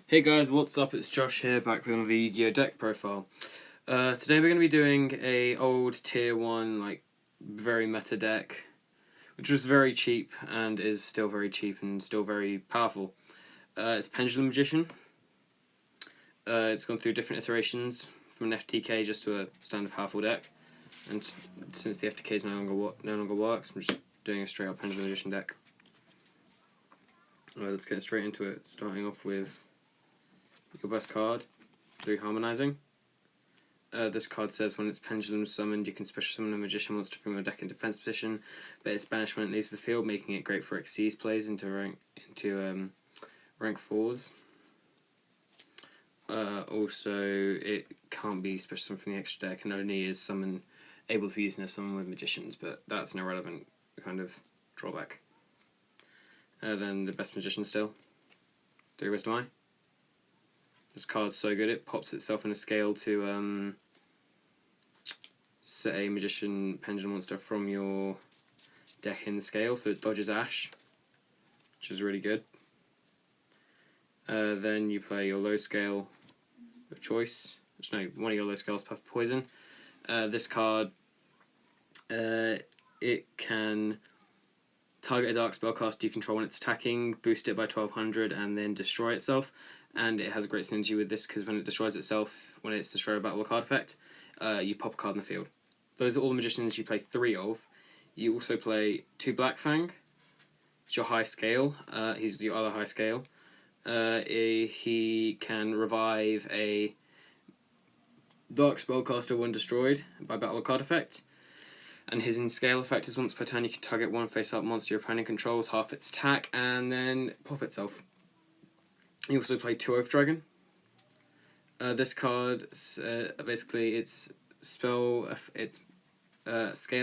Hey guys, what's up? It's Josh here, back with another Yu-Gi-Oh! Deck profile. Today we're going to be doing a old tier 1, very meta deck, which was very cheap and is still very cheap and still very powerful. It's Pendulum Magician. It's gone through different iterations, from an FTK just to a standard powerful deck, and since the FTK no longer works, I'm just doing a straight up Pendulum Magician deck. Let's get straight into it, starting off with your best card, 3 Harmonizing. This card says when its Pendulum summoned, you can special summon a Magician monster from your deck in defense position, but it's banished when it leaves the field, making it great for Xyz plays into rank 4s. Also, it can't be special summoned from the extra deck, and only is able to be used in a summon with Magicians, but that's an irrelevant kind of drawback. Then the best Magician still, 3 Wisdom Eye. This card's so good it pops itself in a scale to set a Magician Pendulum monster from your deck in the scale, so it dodges Ash, which is really good. Then you play your low scale of choice, one of your low scales, Puff Poison. This card, it can target a dark spellcaster you control when it's attacking, boost it by 1200, and then destroy itself. And it has a great synergy with this because when it destroys itself, when it's destroyed by battle card effect, you pop a card in the field. Those are all the Magicians you play 3 of. You also play 2 Black Fang. It's your high scale. He's your other high scale. He can revive a dark spellcaster when destroyed by battle card effect. And his in-scale effect is once per turn you can target one face-up monster your opponent controls, half its attack, and then pop itself. You also play 2 Oath Dragon. This card, basically, its scale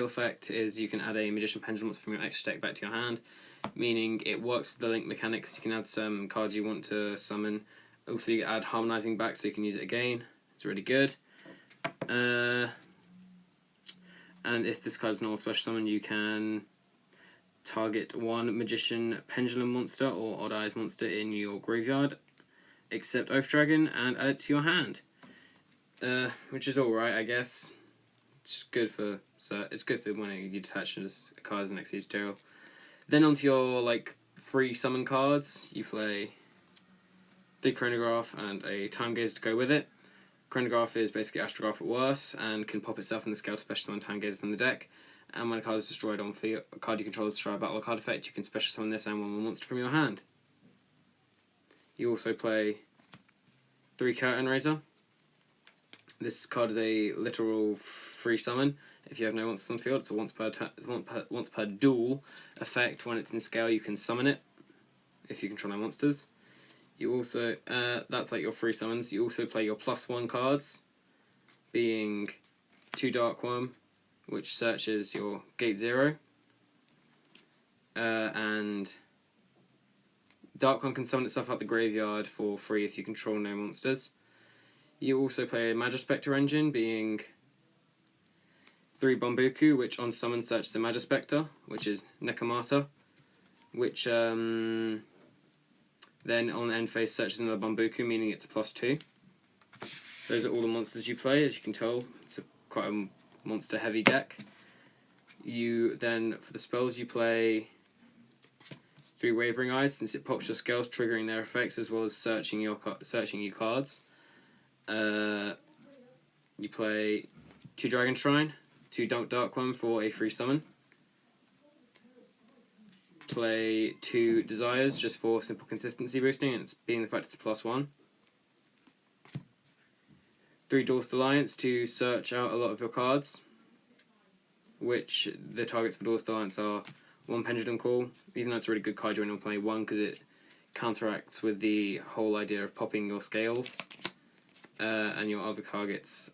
effect is you can add a Magician Pendulum monster from your extra deck back to your hand, meaning it works with the link mechanics. You can add some cards you want to summon. Also, you add Harmonizing back so you can use it again. It's really good. And if this card is normal special summon, you can target 1 Magician Pendulum monster or Odd Eyes monster in your graveyard, except Oath Dragon, and add it to your hand. Which is alright, I guess. It's good for when you detach as cards in Xyz tutorial. Then onto your free summon cards, you play 3 Chronograph and a Time Gaze to go with it. Chronograph is basically Astrograph at worst and can pop itself in the scale to special summon Time Gaze from the deck. And when a card is destroyed on field, a card you control is destroyed by battle card effect, you can special summon this and 1 more monster from your hand. You also play 3 Curtain Raiser. This card is a literal free summon. If you have no monsters on the field, it's a once per duel effect. When it's in scale, you can summon it if you control no monsters. You also that's your free summons. You also play your +1 cards, being 2 Dark Worm, which searches your Gate 0, and Dark Worm can summon itself out the graveyard for free if you control no monsters. You also play a Magispector engine, being 3 Bombuku, which on summon searches the Magispector, which is Nekomata, which then on end phase searches another Bombuku, meaning it's a +2. Those are all the monsters you play. As you can tell, it's quite a monster heavy deck. You then, for the spells, you play 3 Wavering Eyes, since it pops your scales, triggering their effects as well as searching your cards. You play 2 Dragon Shrine, 2 Dark Worm for a free summon. Play 2 Desires just for simple consistency boosting, and it's being the fact it's a +1. 3 Duelist Alliance to search out a lot of your cards, which the targets for Duelist Alliance are 1 Pendulum Call. Even though it's a really good card, you only play 1 because it counteracts with the whole idea of popping your scales. And your other targets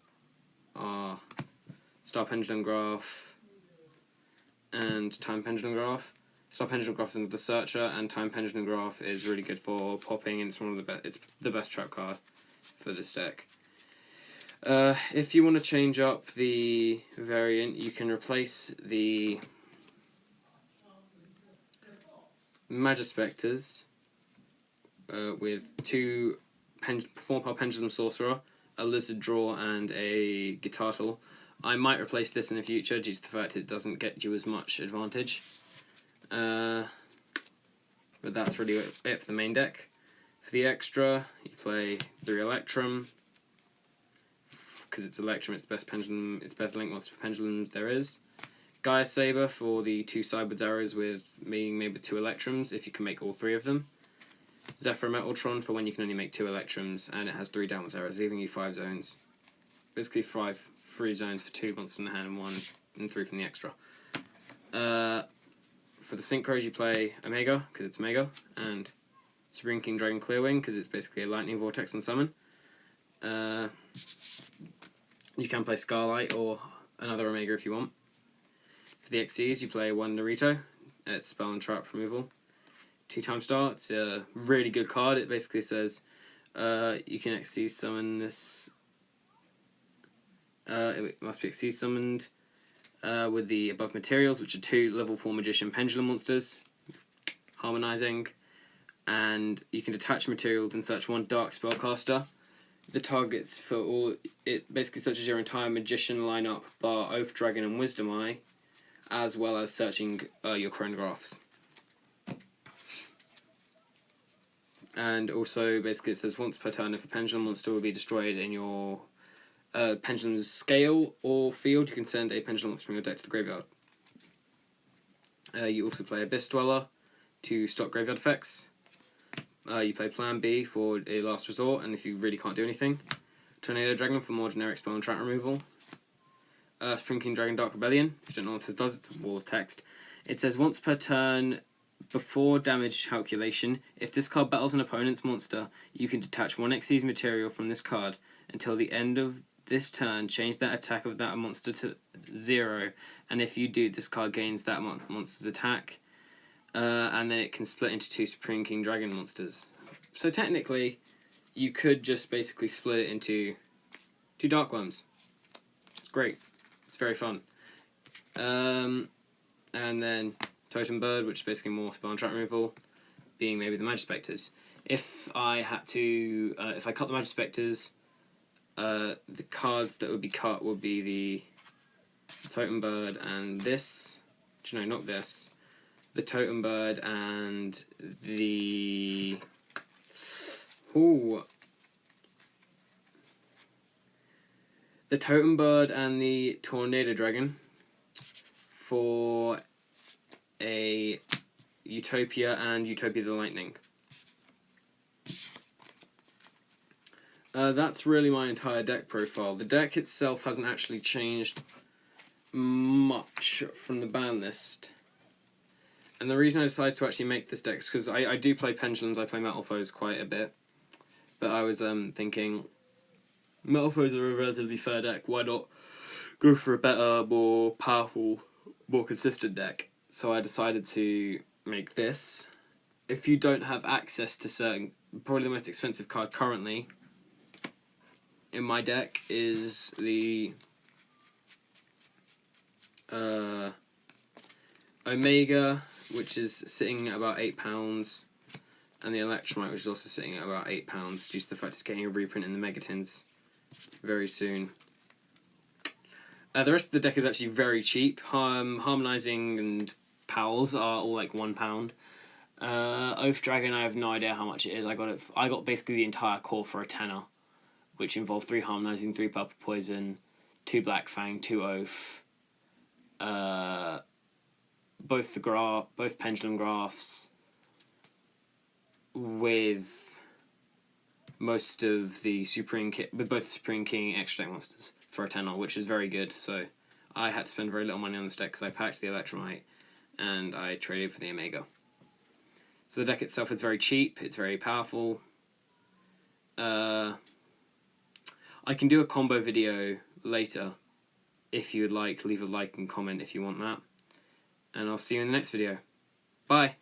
are Star Pendulum Graph and Time Pendulum Graph. Star Pendulum Graph is another searcher, and Time Pendulum Graph is really good for popping, and it's the best trap card for this deck. If you want to change up the variant, you can replace the Magispectors with 2 Perform Power Pendulum Sorcerer, a Lizard Draw, and a Guitar Tool. I might replace this in the future due to the fact it doesn't get you as much advantage. But that's really it for the main deck. For the extra, you play 3 Electrum. Because it's Electrum, it's the best pendulum, it's best link monster for pendulums there is. Gaia Saber for the 2 sideward arrows with being made with 2 Electrums, if you can make all 3 of them. Zephyr Metaltron for when you can only make 2 Electrums, and it has 3 downwards arrows, leaving you 5 zones. Basically 3 zones for 2 monsters in the hand and 1 and 3 from the extra. For the Synchros you play Omega, because it's Omega, and Supreme King Dragon Clearwing, because it's basically a Lightning Vortex on summon. You can play Scarlight or another Omega if you want. For the XCs you play 1 Naruto, it's spell and trap removal. 2 star, it's a really good card. It basically says you can XC summon this. It must be XC summoned with the above materials, which are 2 level 4 Magician Pendulum monsters, harmonizing, and you can detach material and search 1 Dark Spellcaster. The targets for all it basically searches your entire Magician lineup, bar Oath Dragon and Wisdom Eye, as well as searching your chronographs. And also, basically, it says once per turn, if a pendulum monster will be destroyed in your pendulum's scale or field, you can send a pendulum monster from your deck to the graveyard. You also play Abyss Dweller to stop graveyard effects. You play Plan B for a last resort, and if you really can't do anything. Tornado Dragon for more generic spell and trap removal. Supreme King Dragon Dark Rebellion. If you don't know what this does, it's a wall of text. It says once per turn, before damage calculation, if this card battles an opponent's monster, you can detach 1 Xyz material from this card until the end of this turn, change that attack of that monster to 0, and if you do, this card gains that monster's attack, and then it can split into 2 Supreme King Dragon monsters. So technically, you could just basically split it into 2 Dark Worms. It's great. It's very fun. And then Totem Bird, which is basically more spell and trap removal, being maybe the Magispectors. If I had to, if I cut the Magispectors, the cards that would be cut would be the Totem Bird and this. No, not this. The Totem Bird and the... Ooh. The Totem Bird and the Tornado Dragon for a Utopia and Utopia the Lightning. That's really my entire deck profile. The deck itself hasn't actually changed much from the ban list. And the reason I decided to actually make this deck is because I do play Pendulums, I play Metal Foes quite a bit. But I was thinking, Metal Foes are a relatively fair deck, why not go for a better, more powerful, more consistent deck? So I decided to make this. If you don't have access to certain, probably the most expensive card currently in my deck is the Omega, which is sitting at about £8, and the Electromite, which is also sitting at about £8 due to the fact it's getting a reprint in the Megatins very soon. The rest of the deck is actually very cheap. Harmonizing and Pals are all like £1. Oath Dragon, I have no idea how much it is. I got basically the entire core for a tenner, which involved 3 Harmonizing, 3 Purple Poison, 2 Black Fang, 2 Oath, both Pendulum Graphs, with most of the with both Supreme King extra deck monsters for a tenner, which is very good. So I had to spend very little money on this deck because I packed the Electromite and I traded for the Omega. So the deck itself is very cheap, it's very powerful. I can do a combo video later if you would like. Leave a like and comment if you want that. And I'll see you in the next video. Bye!